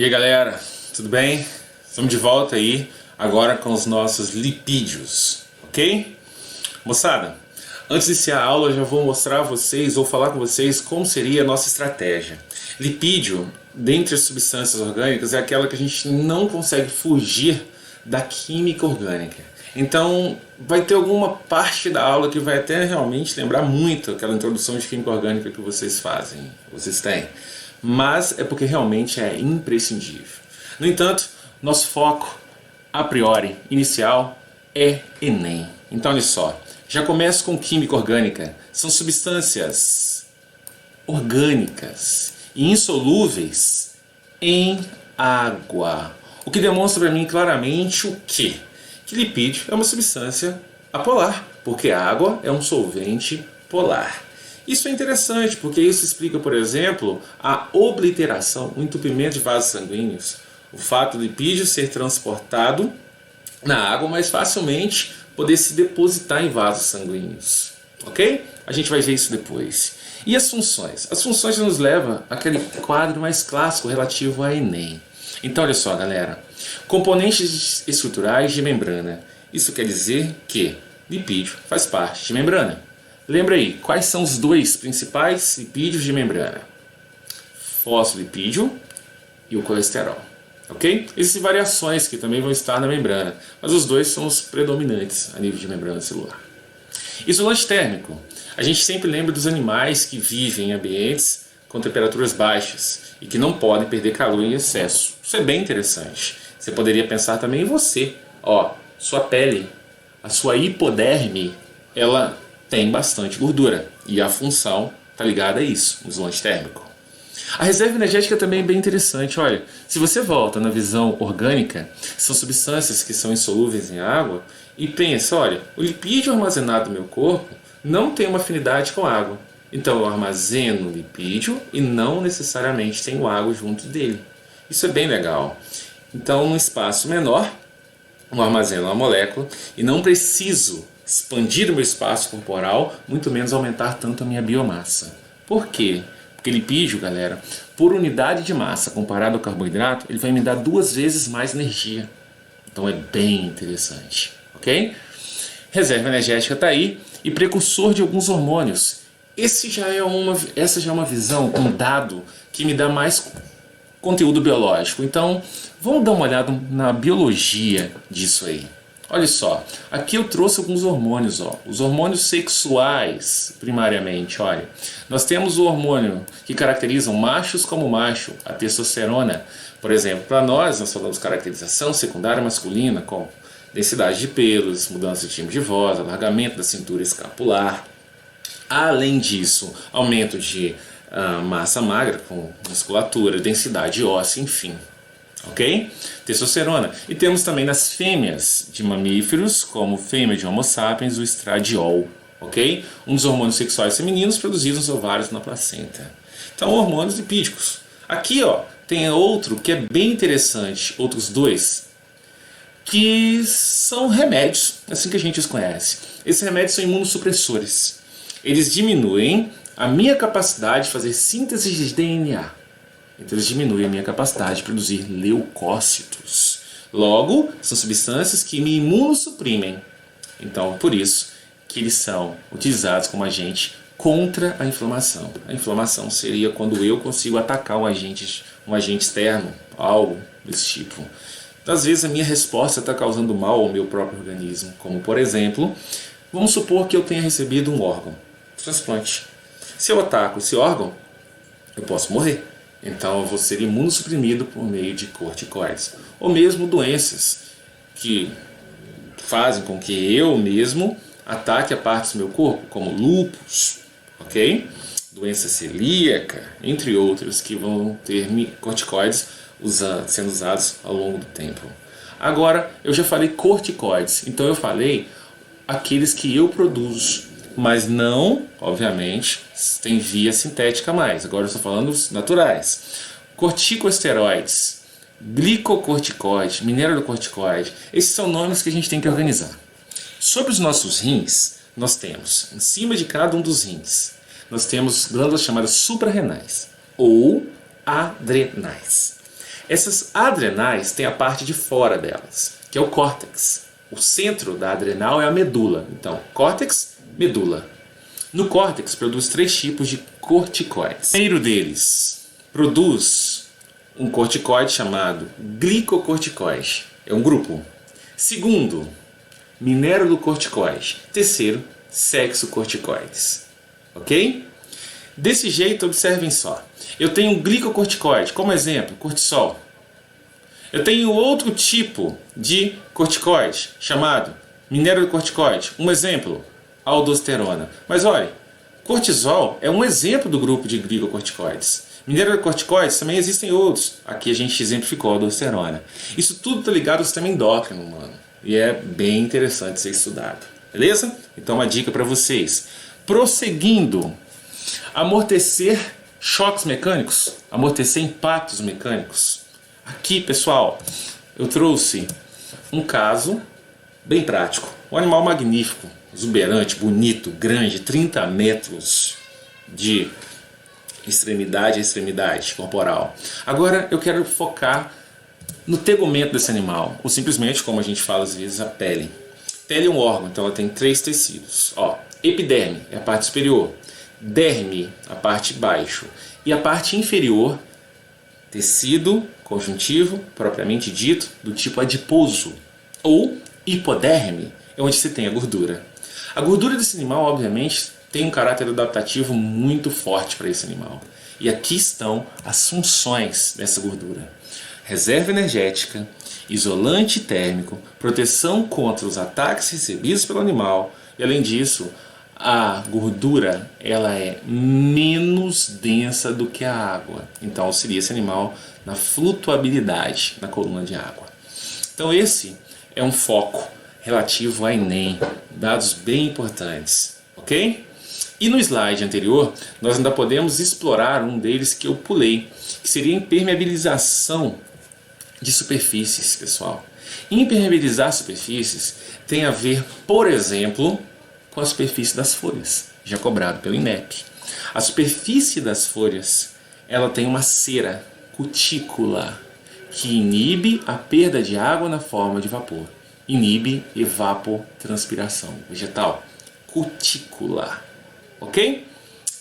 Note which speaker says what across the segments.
Speaker 1: E aí galera, tudo bem? Estamos de volta aí agora com os nossos lipídios, ok? Moçada, antes de iniciar a aula eu já vou mostrar a vocês ou falar com vocês como seria a nossa estratégia. Lipídio, dentre as substâncias orgânicas, é aquela que a gente não consegue fugir da química orgânica. Então vai ter alguma parte da aula que vai até realmente lembrar muito aquela introdução de química orgânica que vocês fazem, vocês têm. Mas é porque realmente é imprescindível. No entanto, nosso foco, a priori, inicial, é Enem. Então olha só, já começo com química orgânica. São substâncias orgânicas e insolúveis em água. O que demonstra para mim claramente o quê? Que lipídio é uma substância apolar, porque a água é um solvente polar. Isso é interessante, porque isso explica, por exemplo, a obliteração, o entupimento de vasos sanguíneos. O fato do lipídio ser transportado na água mais facilmente poder se depositar em vasos sanguíneos. Ok? A gente vai ver isso depois. E as funções? As funções nos levam àquele quadro mais clássico relativo a Enem. Então, olha só, galera. Componentes estruturais de membrana. Isso quer dizer que lipídio faz parte de membrana. Lembra aí, quais são os dois principais lipídios de membrana? Fosfolipídio e o colesterol. Ok? Existem variações que também vão estar na membrana, mas os dois são os predominantes a nível de membrana celular. Isolante térmico. A gente sempre lembra dos animais que vivem em ambientes com temperaturas baixas e que não podem perder calor em excesso. Isso é bem interessante. Você poderia pensar também em você. Ó, sua pele, a sua hipoderme, ela tem bastante gordura e a função está ligada a isso, o isolante térmico. A reserva energética também é bem interessante. Olha, se você volta na visão orgânica, são substâncias que são insolúveis em água e pensa, olha, o lipídio armazenado no meu corpo não tem uma afinidade com água. Então eu armazeno o lipídio e não necessariamente tenho água junto dele. Isso é bem legal. Então, num espaço menor, eu armazeno uma molécula e não preciso expandir o meu espaço corporal, muito menos aumentar tanto a minha biomassa. Por quê? Porque lipídio, galera, por unidade de massa comparado ao carboidrato, ele vai me dar 2 vezes mais energia. Então é bem interessante, ok? Reserva energética está aí e precursor de alguns hormônios. Essa já é uma visão, um dado que me dá mais conteúdo biológico. Então, vamos dar uma olhada na biologia disso aí. Olha só, aqui eu trouxe alguns hormônios, ó. Os hormônios sexuais, primariamente, olha. Nós temos o hormônio que caracteriza machos como macho, a testosterona. Por exemplo, para nós falamos caracterização secundária masculina, com densidade de pelos, mudança de timbre de voz, alargamento da cintura escapular. Além disso, aumento de massa magra, com musculatura, densidade óssea, enfim. Ok? Testosterona. E temos também nas fêmeas de mamíferos, como fêmea de Homo sapiens, o estradiol. Ok? Um dos hormônios sexuais femininos produzidos nos ovários na placenta. Então, hormônios lipídicos. Aqui, ó, tem outro que é bem interessante, outros dois, que são remédios, assim que a gente os conhece. Esses remédios são imunossupressores. Eles diminuem a minha capacidade de fazer síntese de DNA. Então eles diminuem a minha capacidade de produzir leucócitos. Logo, são substâncias que me imunossuprimem. Então, por isso que eles são utilizados como agente contra a inflamação. A inflamação seria quando eu consigo atacar um agente externo, algo desse tipo. Às vezes a minha resposta está causando mal ao meu próprio organismo, como por exemplo, vamos supor que eu tenha recebido um órgão, transplante. Se eu ataco esse órgão, eu posso morrer. Então eu vou ser imunossuprimido por meio de corticoides. Ou mesmo doenças que fazem com que eu mesmo ataque a partes do meu corpo, como lúpus, ok? Doença celíaca, entre outras, que vão ter corticoides sendo usados ao longo do tempo. Agora, eu já falei corticoides, então eu falei aqueles que eu produzo, mas não, obviamente, tem via sintética mais. Agora eu estou falando os naturais. Corticosteroides, glicocorticoide, mineralocorticoide, esses são nomes que a gente tem que organizar. Sobre os nossos rins, nós temos, em cima de cada um dos rins, nós temos glândulas chamadas suprarrenais ou adrenais. Essas adrenais têm a parte de fora delas, que é o córtex. O centro da adrenal é a medula. Então, córtex, medula. No córtex produz 3 tipos de corticoides. O primeiro deles produz um corticoide chamado glicocorticoide. É um grupo. Segundo, mineralocorticoide. Terceiro, sexocorticoides. Ok? Desse jeito, observem só. Eu tenho um glicocorticoide, como exemplo, cortisol. Eu tenho outro tipo de corticoide, chamado mineralocorticoide. Um exemplo, aldosterona. Mas olha, cortisol é um exemplo do grupo de glicocorticoides. Mineralocorticoides também existem outros. Aqui a gente exemplificou a aldosterona. Isso tudo está ligado ao sistema endócrino humano. E é bem interessante ser estudado. Beleza? Então uma dica para vocês. Prosseguindo, amortecer choques mecânicos, amortecer impactos mecânicos. Aqui, pessoal, eu trouxe um caso bem prático. Um animal magnífico, exuberante, bonito, grande, 30 metros de extremidade a extremidade corporal. Agora eu quero focar no tegumento desse animal, ou simplesmente, como a gente fala às vezes, a pele. Pele é um órgão, então ela tem 3 tecidos. Ó, epiderme é a parte superior, derme, a parte de baixo, e a parte inferior, tecido conjuntivo, propriamente dito, do tipo adiposo, ou hipoderme, é onde se tem a gordura. A gordura desse animal, obviamente, tem um caráter adaptativo muito forte para esse animal. E aqui estão as funções dessa gordura: reserva energética, isolante térmico, proteção contra os ataques recebidos pelo animal, e além disso, a gordura ela é menos densa do que a água, então auxilia esse animal na flutuabilidade na coluna de água. Então esse é um foco relativo a Enem, dados bem importantes, ok? E no slide anterior nós ainda podemos explorar um deles que eu pulei, que seria a impermeabilização de superfícies, pessoal. Impermeabilizar superfícies tem a ver, por exemplo, com a superfície das folhas, já cobrado pelo INEP. A superfície das folhas ela tem uma cera, cutícula, que inibe a perda de água na forma de vapor. Inibe evapotranspiração vegetal. Cutícula. Ok?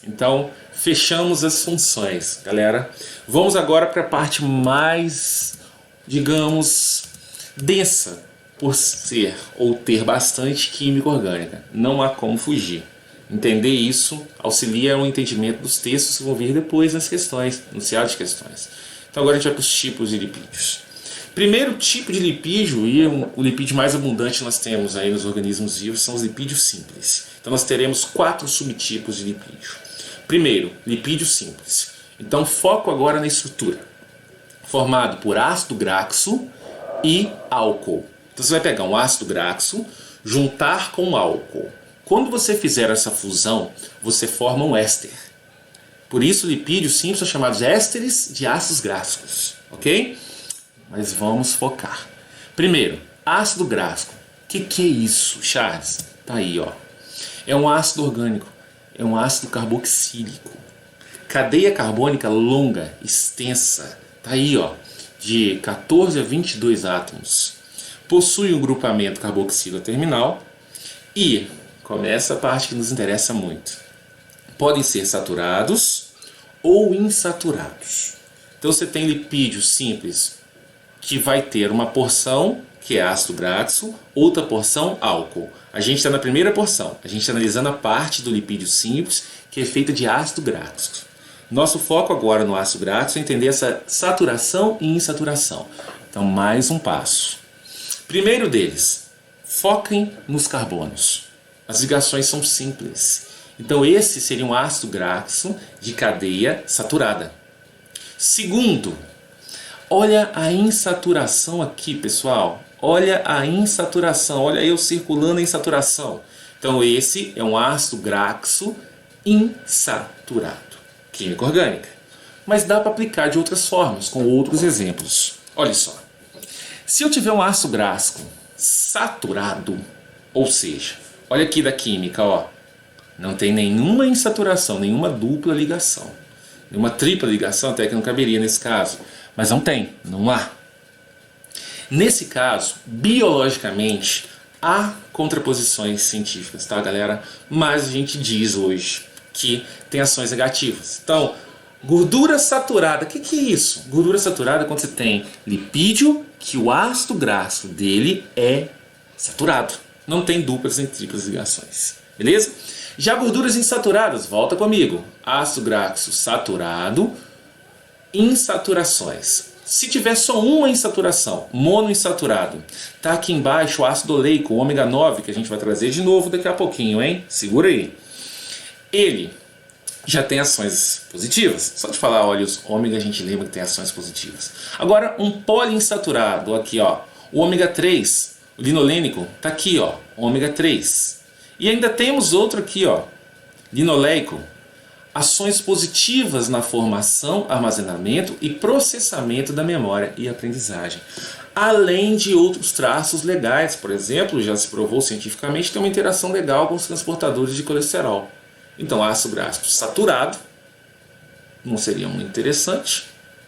Speaker 1: Então, fechamos as funções, galera. Vamos agora para a parte mais, digamos, densa, por ser ou ter bastante química orgânica. Não há como fugir. Entender isso auxilia no entendimento dos textos que vão vir depois nas questões, no enunciado de questões. Então agora a gente vai para os tipos de lipídios. Primeiro tipo de lipídio, e o lipídio mais abundante nós temos aí nos organismos vivos, são os lipídios simples. Então nós teremos 4 subtipos de lipídio. Primeiro, lipídio simples. Então foco agora na estrutura. Formado por ácido graxo e álcool. Então você vai pegar um ácido graxo, juntar com álcool. Quando você fizer essa fusão, você forma um éster. Por isso, lipídios simples são chamados ésteres de ácidos graxos, ok? Mas vamos focar. Primeiro, ácido graxo. O que é isso, Charles? Tá aí, ó. É um ácido orgânico, é um ácido carboxílico. Cadeia carbônica longa, extensa. Tá aí, ó, de 14 a 22 átomos. Possui um grupamento carboxílico terminal e começa a parte que nos interessa muito. Podem ser saturados ou insaturados. Então você tem lipídio simples que vai ter uma porção que é ácido graxo, outra porção álcool. A gente está na primeira porção, a gente está analisando a parte do lipídio simples que é feita de ácido graxo. Nosso foco agora no ácido graxo é entender essa saturação e insaturação. Então mais um passo. Primeiro deles, foquem nos carbonos. As ligações são simples. Então esse seria um ácido graxo de cadeia saturada. Segundo, olha a insaturação aqui, pessoal. Olha a insaturação. Olha eu circulando a insaturação. Então esse é um ácido graxo insaturado. Química orgânica. Mas dá para aplicar de outras formas, com outros exemplos. Olha só. Se eu tiver um ácido graxo saturado, ou seja, olha aqui da química, ó, não tem nenhuma insaturação, nenhuma dupla ligação, nenhuma tripla ligação, até que não caberia nesse caso, Mas não há. Nesse caso, biologicamente, há contraposições científicas, tá, galera? Mas a gente diz hoje que tem ações negativas. Então, gordura saturada, o que é isso? Gordura saturada é quando você tem lipídio, que o ácido graxo dele é saturado. Não tem duplas nem triplas ligações, beleza? Já gorduras insaturadas, volta comigo. Ácido graxo saturado, insaturações. Se tiver só uma insaturação, monoinsaturado, tá aqui embaixo o ácido oleico, o ômega 9, que a gente vai trazer de novo daqui a pouquinho, hein? Segura aí. Ele já tem ações positivas. Só de falar óleos ômega a gente lembra que tem ações positivas. Agora um poliinsaturado, aqui ó, o ômega 3, o linolênico, tá aqui ó, ômega 3. E ainda temos outro aqui ó, linoleico. Ações positivas na formação, armazenamento e processamento da memória e aprendizagem. Além de outros traços legais, por exemplo, já se provou cientificamente que tem uma interação legal com os transportadores de colesterol. Então, ácido graxo saturado não seria muito interessante.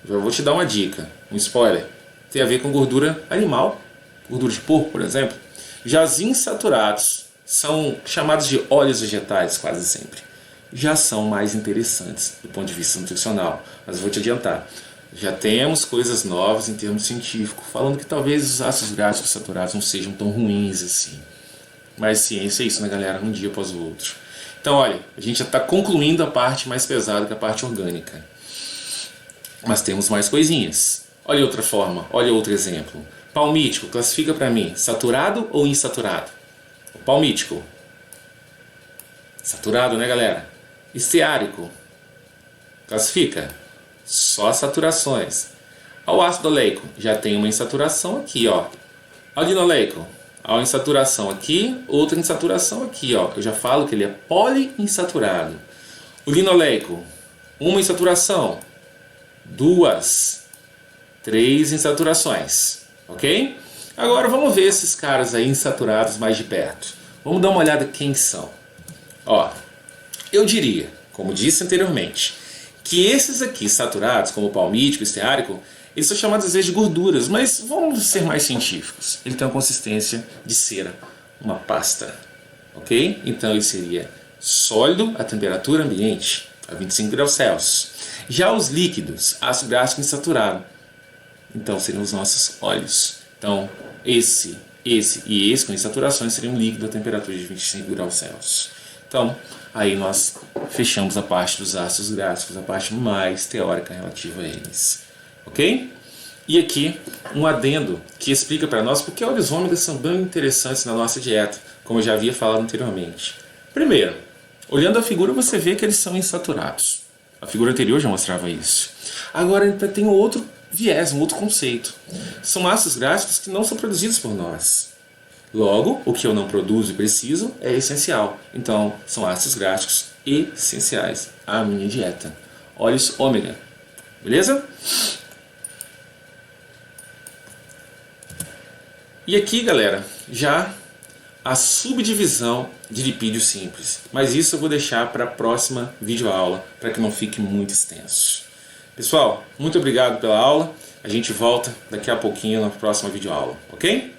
Speaker 1: Eu vou te dar uma dica, um spoiler. Tem a ver com gordura animal, gordura de porco, por exemplo. Já os insaturados são chamados de óleos vegetais quase sempre. Já são mais interessantes do ponto de vista nutricional. Mas eu vou te adiantar. Já temos coisas novas em termos científicos, falando que talvez os ácidos graxos saturados não sejam tão ruins assim. Mas ciência é isso, né, galera? Um dia após o outro. Então, olha, a gente já está concluindo a parte mais pesada, que é a parte orgânica. Mas temos mais coisinhas. Olha outra forma, olha outro exemplo. Palmítico, classifica para mim, saturado ou insaturado? O palmítico. Saturado, né, galera? Esteárico. Classifica. Só saturações. O ácido oleico já tem uma insaturação aqui, ó. O linoleico. Há uma insaturação aqui, outra insaturação aqui, ó. Eu já falo que ele é poliinsaturado. O linoleico, uma insaturação, 2, 3 insaturações, ok? Agora vamos ver esses caras aí insaturados mais de perto. Vamos dar uma olhada quem são. Ó, eu diria, como disse anteriormente, que esses aqui saturados, como o palmítico, esteárico, eles são chamados às vezes de gorduras, mas vamos ser mais científicos. Ele tem uma consistência de cera, uma pasta, ok? Então ele seria sólido a temperatura ambiente, a 25 graus Celsius. Já os líquidos, ácido graxo insaturado, então seriam os nossos óleos. Então esse e esse com insaturações seriam um líquido a temperatura de 25 graus Celsius. Então aí nós fechamos a parte dos ácidos graxos, a parte mais teórica relativa a eles. Ok? E aqui um adendo que explica para nós porque óleos ômegas são bem interessantes na nossa dieta, como eu já havia falado anteriormente. Primeiro, olhando a figura você vê que eles são insaturados. A figura anterior já mostrava isso. Agora ainda tem um outro viés, um outro conceito. São ácidos graxos que não são produzidos por nós. Logo, o que eu não produzo e preciso é essencial. Então, são ácidos graxos essenciais à minha dieta. Óleos ômega. Beleza? E aqui, galera, já a subdivisão de lipídio simples. Mas isso eu vou deixar para a próxima videoaula, para que não fique muito extenso. Pessoal, muito obrigado pela aula. A gente volta daqui a pouquinho na próxima videoaula, ok?